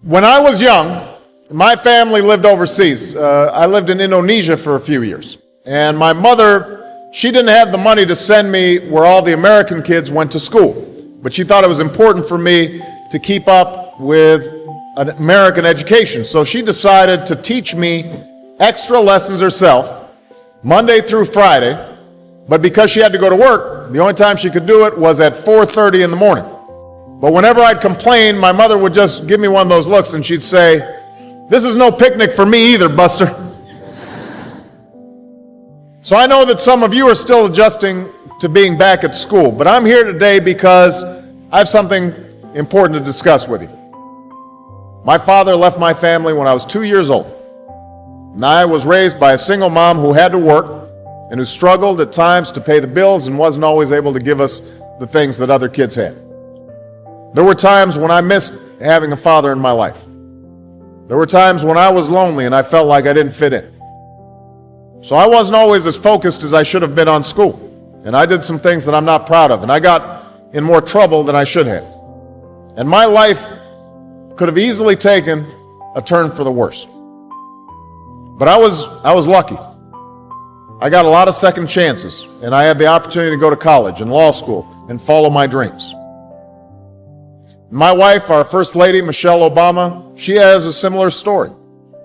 When I was young, my family lived overseas. I lived in Indonesia for a few years. And my mother, she didn't have the money to send me where all the American kids went to school. But she thought it was important for me to keep up with an American education. So she decided to teach me extra lessons herself, Monday through Friday. But because she had to go to work, the only time she could do it was at 4:30 in the morning. But whenever I'd complain, my mother would just give me one of those looks and she'd say, "This is no picnic for me either, Buster." So I know that some of you are still adjusting to being back at school, but I'm here today because I have something important to discuss with you. My father left my family when I was 2 years old, and I was raised by a single mom who had to work and who struggled at times to pay the bills and wasn't always able to give us the things that other kids had. There were times when I missed having a father in my life. There were times when I was lonely and I felt like I didn't fit in. So I wasn't always as focused as I should have been on school. And I did some things that I'm not proud of. And I got in more trouble than I should have. And my life could have easily taken a turn for the worse. But I was lucky. I got a lot of second chances. And I had the opportunity to go to college and law school and follow my dreams. My wife, our First Lady, Michelle Obama, she has a similar story.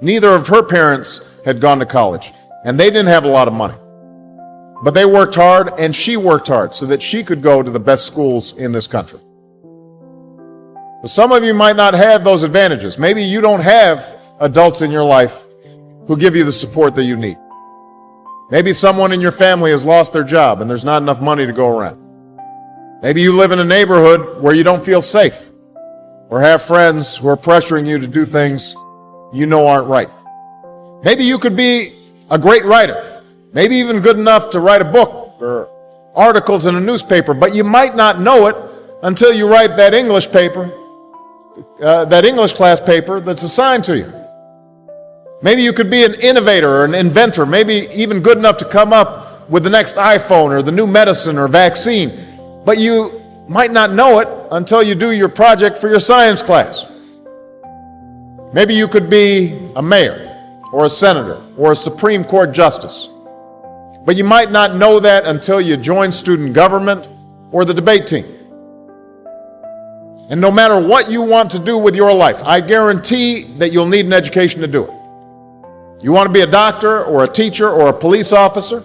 Neither of her parents had gone to college, and they didn't have a lot of money. But they worked hard, and she worked hard so that she could go to the best schools in this country. But some of you might not have those advantages. Maybe you don't have adults in your life who give you the support that you need. Maybe someone in your family has lost their job, and there's not enough money to go around. Maybe you live in a neighborhood where you don't feel safe, or have friends who are pressuring you to do things you know aren't right. Maybe you could be a great writer, maybe even good enough to write a book or articles in a newspaper, but you might not know it until you write that English class paper that's assigned to you. Maybe you could be an innovator or an inventor, maybe even good enough to come up with the next iPhone or the new medicine or vaccine, but you might not know it until you do your project for your science class. Maybe you could be a mayor or a senator or a Supreme Court justice, but you might not know that until you join student government or the debate team. And no matter what you want to do with your life, I guarantee that you'll need an education to do it. You want to be a doctor or a teacher or a police officer?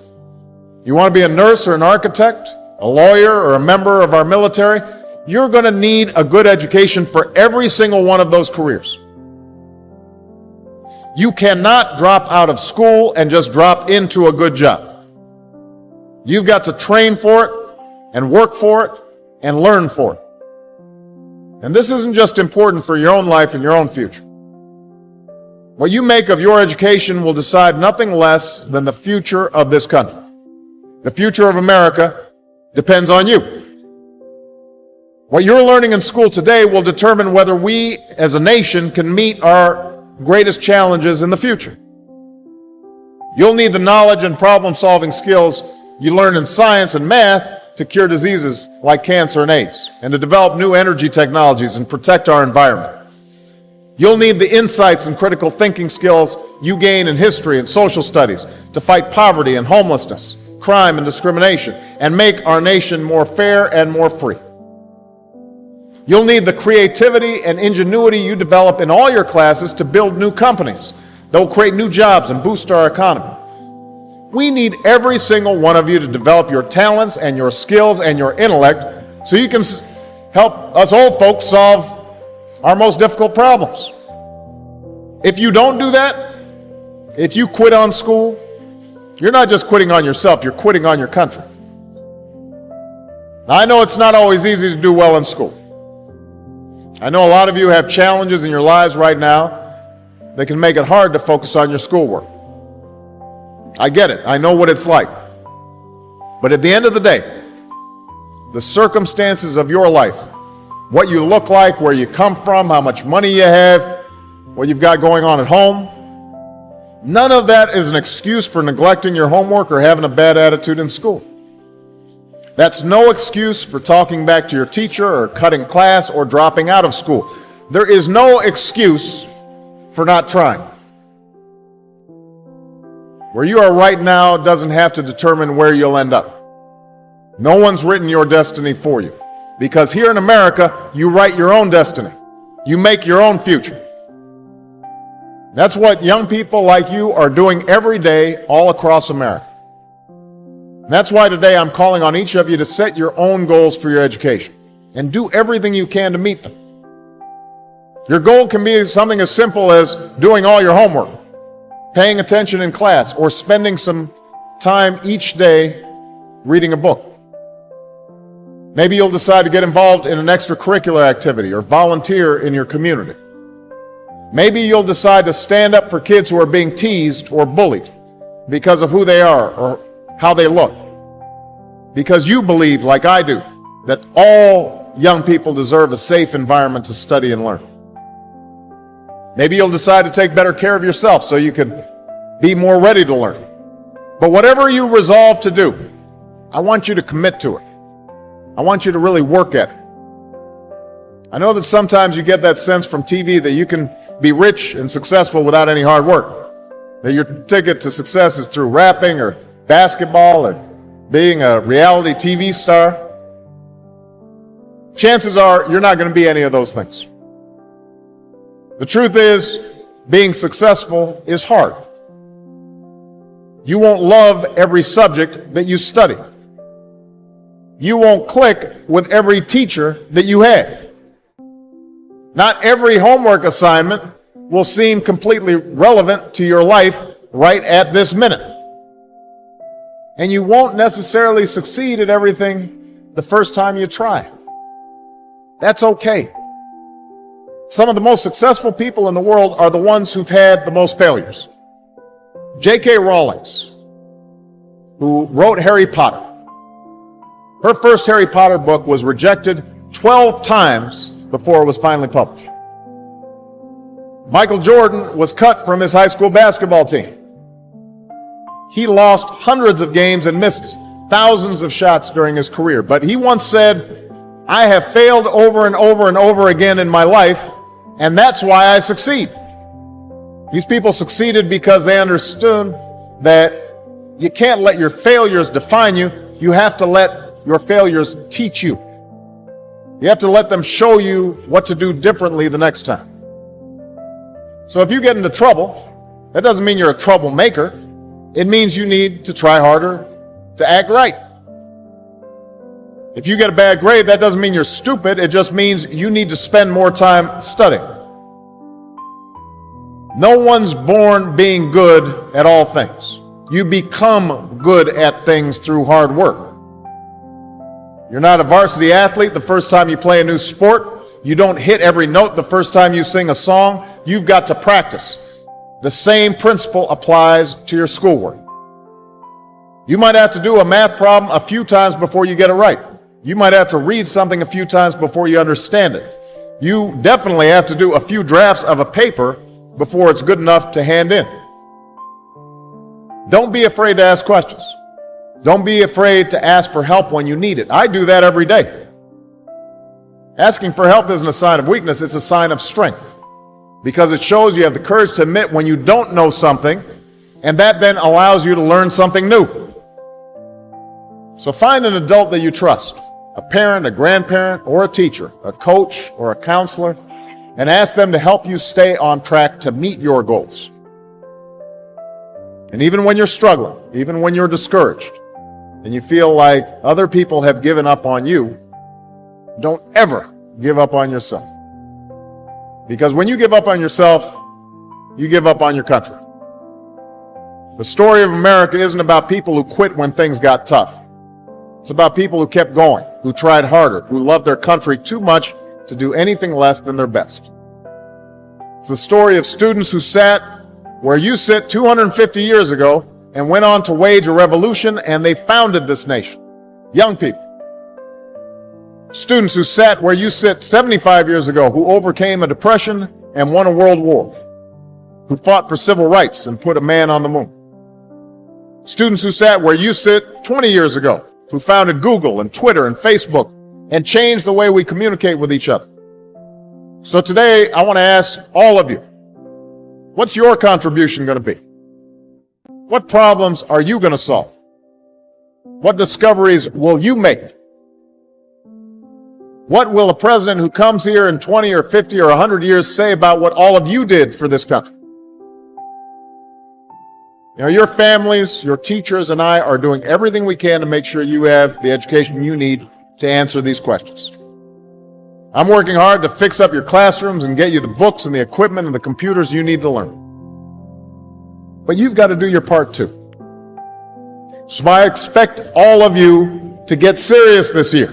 You want to be a nurse or an architect, a lawyer or a member of our military? You're going to need a good education for every single one of those careers. You cannot drop out of school and just drop into a good job. You've got to train for it and work for it and learn for it. And this isn't just important for your own life and your own future. What you make of your education will decide nothing less than the future of this country. The future of America depends on you. What you're learning in school today will determine whether we as a nation can meet our greatest challenges in the future. You'll need the knowledge and problem-solving skills you learn in science and math to cure diseases like cancer and AIDS, and to develop new energy technologies and protect our environment. You'll need the insights and critical thinking skills you gain in history and social studies to fight poverty and homelessness, crime and discrimination, and make our nation more fair and more free. You'll need the creativity and ingenuity you develop in all your classes to build new companies that will create new jobs and boost our economy. We need every single one of you to develop your talents and your skills and your intellect so you can help us old folks solve our most difficult problems. If you don't do that, if you quit on school, you're not just quitting on yourself, you're quitting on your country. Now, I know it's not always easy to do well in school. I know a lot of you have challenges in your lives right now that can make it hard to focus on your schoolwork. I get it. I know what it's like. But at the end of the day, the circumstances of your life, what you look like, where you come from, how much money you have, what you've got going on at home, none of that is an excuse for neglecting your homework or having a bad attitude in school. That's no excuse for talking back to your teacher or cutting class or dropping out of school. there is no excuse for not trying. Where you are right now doesn't have to determine where you'll end up. No one's written your destiny for you. Because here in America, you write your own destiny. You make your own future. That's what young people like you are doing every day all across America. That's why today I'm calling on each of you to set your own goals for your education and do everything you can to meet them. Your goal can be something as simple as doing all your homework, paying attention in class, or spending some time each day reading a book. Maybe you'll decide to get involved in an extracurricular activity or volunteer in your community. Maybe you'll decide to stand up for kids who are being teased or bullied because of who they are or how they look. Because you believe, like I do, that all young people deserve a safe environment to study and learn. Maybe you'll decide to take better care of yourself so you can be more ready to learn. But whatever you resolve to do, I want you to commit to it. I want you to really work at it. I know that sometimes you get that sense from TV that you can be rich and successful without any hard work. That your ticket to success is through rapping or basketball or being a reality TV star. Chances are you're not going to be any of those things. The truth is, being successful is hard. You won't love every subject that you study. You won't click with every teacher that you have. Not every homework assignment will seem completely relevant to your life right at this minute. And you won't necessarily succeed at everything the first time you try. That's okay. Some of the most successful people in the world are the ones who've had the most failures. J.K. Rowling, who wrote Harry Potter. Her first Harry Potter book was rejected 12 times before it was finally published. Michael Jordan was cut from his high school basketball team. He lost hundreds of games and missed thousands of shots during his career. But he once said, "I have failed over and over and over again in my life, and that's why I succeed." These people succeeded because they understood that you can't let your failures define you. You have to let your failures teach you. You have to let them show you what to do differently the next time. So if you get into trouble, that doesn't mean you're a troublemaker. It means you need to try harder to act right. If you get a bad grade, that doesn't mean you're stupid. It just means you need to spend more time studying. No one's born being good at all things. You become good at things through hard work. You're not a varsity athlete the first time you play a new sport. You don't hit every note the first time you sing a song. You've got to practice. The same principle applies to your schoolwork. You might have to do a math problem a few times before you get it right. You might have to read something a few times before you understand it. You definitely have to do a few drafts of a paper before it's good enough to hand in. Don't be afraid to ask questions. Don't be afraid to ask for help when you need it. I do that every day. Asking for help isn't a sign of weakness, it's a sign of strength. Because it shows you have the courage to admit when you don't know something, and that then allows you to learn something new. So find an adult that you trust, a parent, a grandparent, or a teacher, a coach, or a counselor, and ask them to help you stay on track to meet your goals. And even when you're struggling, even when you're discouraged, and you feel like other people have given up on you, don't ever give up on yourself. Because when you give up on yourself, you give up on your country. The story of America isn't about people who quit when things got tough. It's about people who kept going, who tried harder, who loved their country too much to do anything less than their best. It's the story of students who sat where you sit 250 years ago and went on to wage a revolution, and they founded this nation. Young people. Students who sat where you sit 75 years ago, who overcame a depression and won a world war, who fought for civil rights and put a man on the moon. Students who sat where you sit 20 years ago, who founded Google and Twitter and Facebook and changed the way we communicate with each other. So today, I want to ask all of you, what's your contribution going to be? What problems are you going to solve? What discoveries will you make? What will a president who comes here in 20 or 50 or 100 years say about what all of you did for this country? Your families, your teachers, and I are doing everything we can to make sure you have the education you need to answer these questions. I'm working hard to fix up your classrooms and get you the books and the equipment and the computers you need to learn. But you've got to do your part too. So I expect all of you to get serious this year.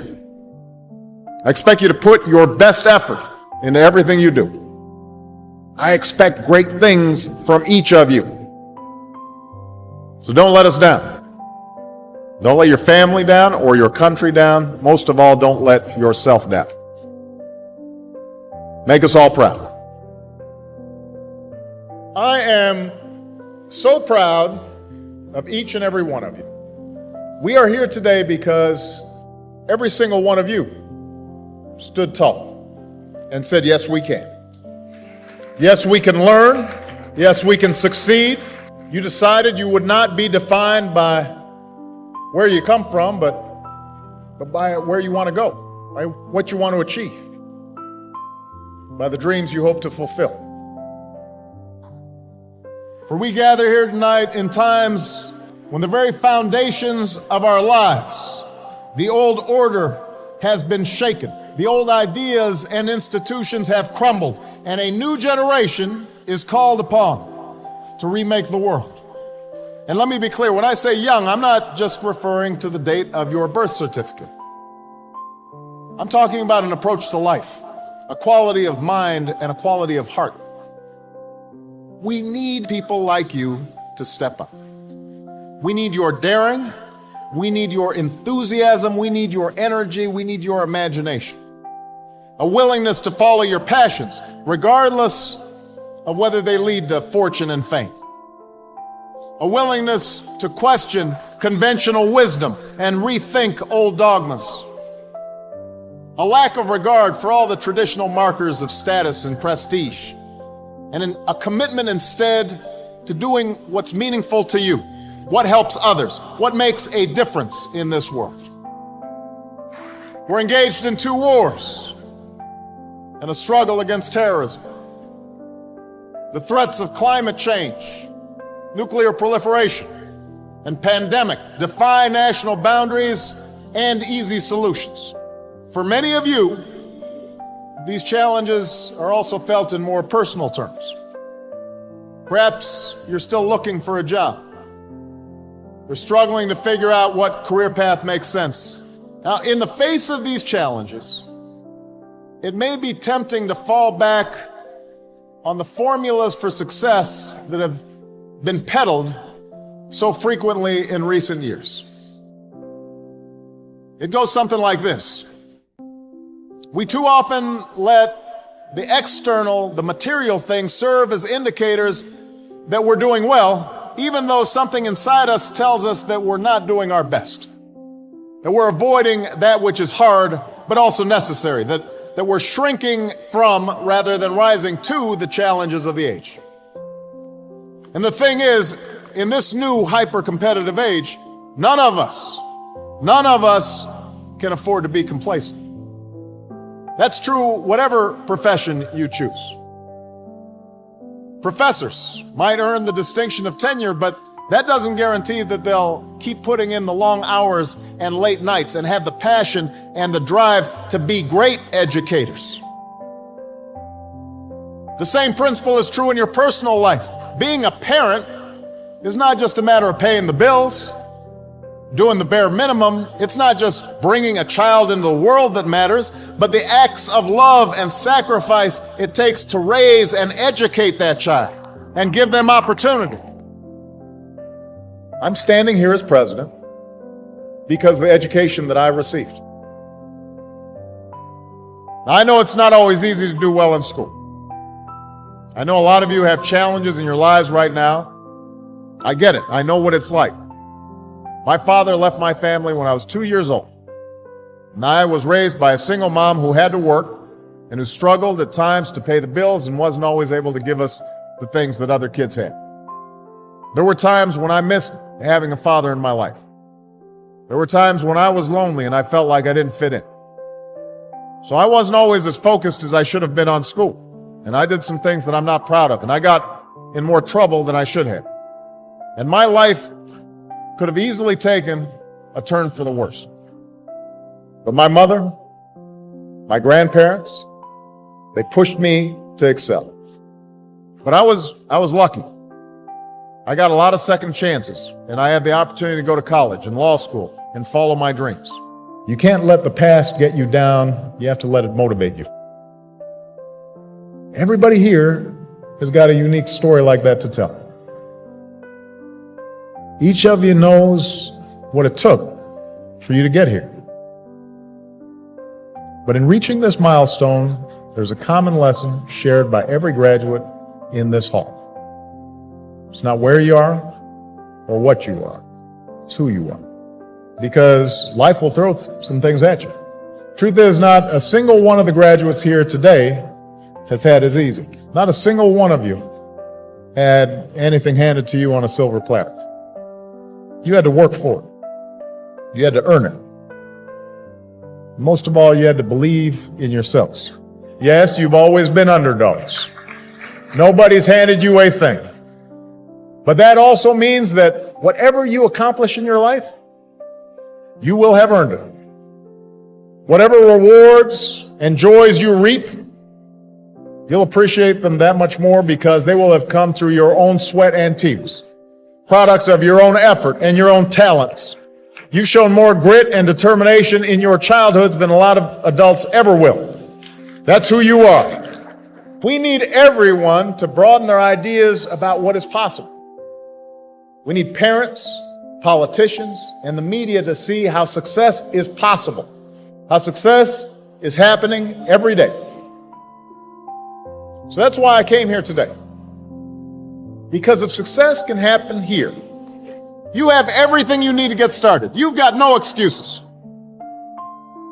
I expect you to put your best effort into everything you do. I expect great things from each of you. So don't let us down. Don't let your family down or your country down. Most of all, don't let yourself down. Make us all proud. I am so proud of each and every one of you. We are here today because every single one of you stood tall and said, yes, we can. Yes, we can learn. Yes, we can succeed. You decided you would not be defined by where you come from, but by where you want to go, by what you want to achieve, by the dreams you hope to fulfill. For we gather here tonight in times when the very foundations of our lives, the old order has been shaken. The old ideas and institutions have crumbled, and a new generation is called upon to remake the world. And let me be clear, when I say young, I'm not just referring to the date of your birth certificate. I'm talking about an approach to life, a quality of mind and a quality of heart. We need people like you to step up. We need your daring, we need your enthusiasm, we need your energy, we need your imagination. A willingness to follow your passions, regardless of whether they lead to fortune and fame. A willingness to question conventional wisdom and rethink old dogmas. A lack of regard for all the traditional markers of status and prestige. And a commitment instead to doing what's meaningful to you, what helps others, what makes a difference in this world. We're engaged in 2 wars and a struggle against terrorism. The threats of climate change, nuclear proliferation, and pandemic defy national boundaries and easy solutions. For many of you, these challenges are also felt in more personal terms. Perhaps you're still looking for a job. You're struggling to figure out what career path makes sense. Now, in the face of these challenges, it may be tempting to fall back on the formulas for success that have been peddled so frequently in recent years. It goes something like this. We too often let the external, the material things serve as indicators that we're doing well, even though something inside us tells us that we're not doing our best, that we're avoiding that which is hard but also necessary, that we're shrinking from rather than rising to the challenges of the age. And the thing is, in this new hyper-competitive age, none of us can afford to be complacent. That's true whatever profession you choose. Professors might earn the distinction of tenure, but that doesn't guarantee that they'll keep putting in the long hours and late nights and have the passion and the drive to be great educators. The same principle is true in your personal life. Being a parent is not just a matter of paying the bills, doing the bare minimum. It's not just bringing a child into the world that matters, but the acts of love and sacrifice it takes to raise and educate that child and give them opportunity. I'm standing here as president because of the education that I received. Now, I know it's not always easy to do well in school. I know a lot of you have challenges in your lives right now. I get it. I know what it's like. My father left my family when I was 2 years old. And I was raised by a single mom who had to work and who struggled at times to pay the bills and wasn't always able to give us the things that other kids had. There were times when I missed having a father in my life. There were times when I was lonely and I felt like I didn't fit in. So I wasn't always as focused as I should have been on school. And I did some things that I'm not proud of. And I got in more trouble than I should have. And my life could have easily taken a turn for the worse. But my mother, my grandparents, they pushed me to excel. But I was lucky. I got a lot of second chances, and I had the opportunity to go to college and law school and follow my dreams. You can't let the past get you down. You have to let it motivate you. Everybody here has got a unique story like that to tell. Each of you knows what it took for you to get here. But in reaching this milestone, there's a common lesson shared by every graduate in this hall. It's not where you are or what you are. It's who you are. Because life will throw some things at you. Truth is, not a single one of the graduates here today has had as easy. Not a single one of you had anything handed to you on a silver platter. You had to work for it. You had to earn it. Most of all, you had to believe in yourselves. Yes, you've always been underdogs. Nobody's handed you a thing. But that also means that whatever you accomplish in your life, you will have earned it. Whatever rewards and joys you reap, you'll appreciate them that much more because they will have come through your own sweat and tears, products of your own effort and your own talents. You've shown more grit and determination in your childhoods than a lot of adults ever will. That's who you are. We need everyone to broaden their ideas about what is possible. We need parents, politicians, and the media to see how success is possible, how success is happening every day. So that's why I came here today. Because if success can happen here, you have everything you need to get started. You've got no excuses.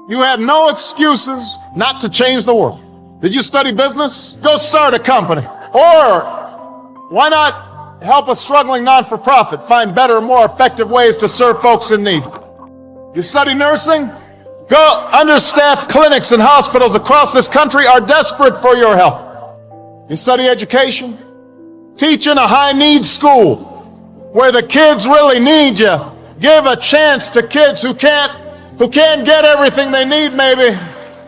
You have no excuses not to change the world. Did you study business? Go start a company. Or why not help a struggling non-for-profit find better, more effective ways to serve folks in need? You study nursing? Go. Understaffed clinics and hospitals across this country are desperate for your help. You study education? Teach in a high-needs school where the kids really need you. Give a chance to kids who can't get everything they need maybe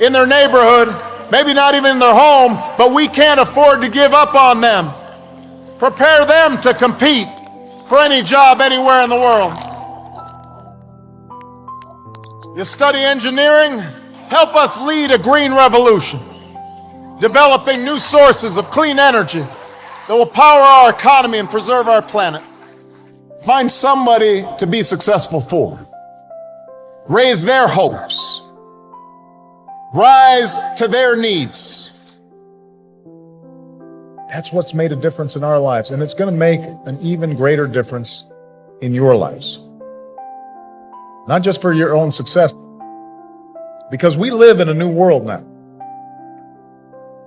in their neighborhood, maybe not even in their home, but we can't afford to give up on them. Prepare them to compete for any job anywhere in the world. You study engineering? Help us lead a green revolution, developing new sources of clean energy that will power our economy and preserve our planet. Find somebody to be successful for. Raise their hopes. Rise to their needs. That's what's made a difference in our lives, and it's going to make an even greater difference in your lives. Not just for your own success, because we live in a new world now.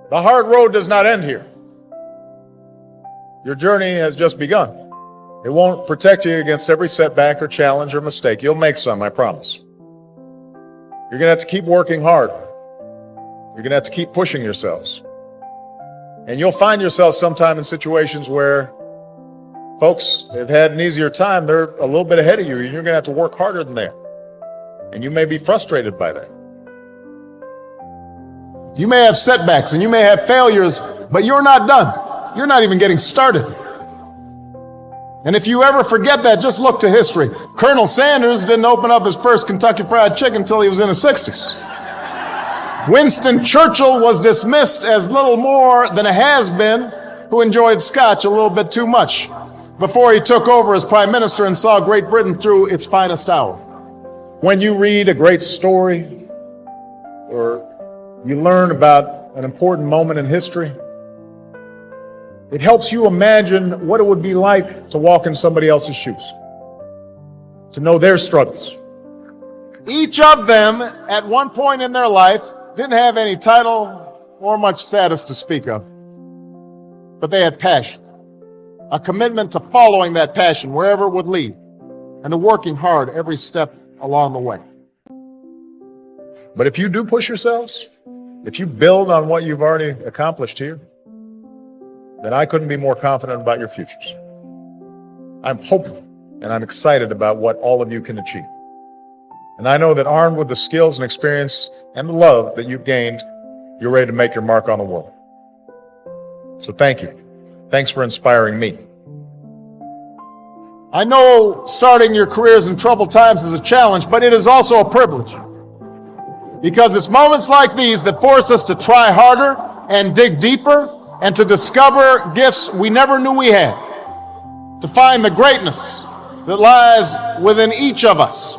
The hard road does not end here. Your journey has just begun. It won't protect you against every setback or challenge or mistake. You'll make some, I promise. You're going to have to keep working hard. You're going to have to keep pushing yourselves. And you'll find yourself sometime in situations where folks have had an easier time. They're a little bit ahead of you, and you're going to have to work harder than they are. And you may be frustrated by that. You may have setbacks and you may have failures, but you're not done. You're not even getting started. And if you ever forget that, just look to history. Colonel Sanders didn't open up his first Kentucky Fried Chicken until he was in his 60s. Winston Churchill was dismissed as little more than a has-been who enjoyed scotch a little bit too much before he took over as prime minister and saw Great Britain through its finest hour. When you read a great story or you learn about an important moment in history, it helps you imagine what it would be like to walk in somebody else's shoes, to know their struggles. Each of them, at one point in their life, didn't have any title or much status to speak of. But they had passion, a commitment to following that passion wherever it would lead, and to working hard every step along the way. But if you do push yourselves, if you build on what you've already accomplished here, then I couldn't be more confident about your futures. I'm hopeful and I'm excited about what all of you can achieve. And I know that armed with the skills and experience and the love that you've gained, you're ready to make your mark on the world. So thank you. Thanks for inspiring me. I know starting your careers in troubled times is a challenge, but it is also a privilege. Because it's moments like these that force us to try harder and dig deeper and to discover gifts we never knew we had, to find the greatness that lies within each of us.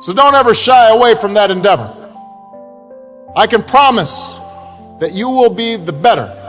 So don't ever shy away from that endeavor. I can promise that you will be the better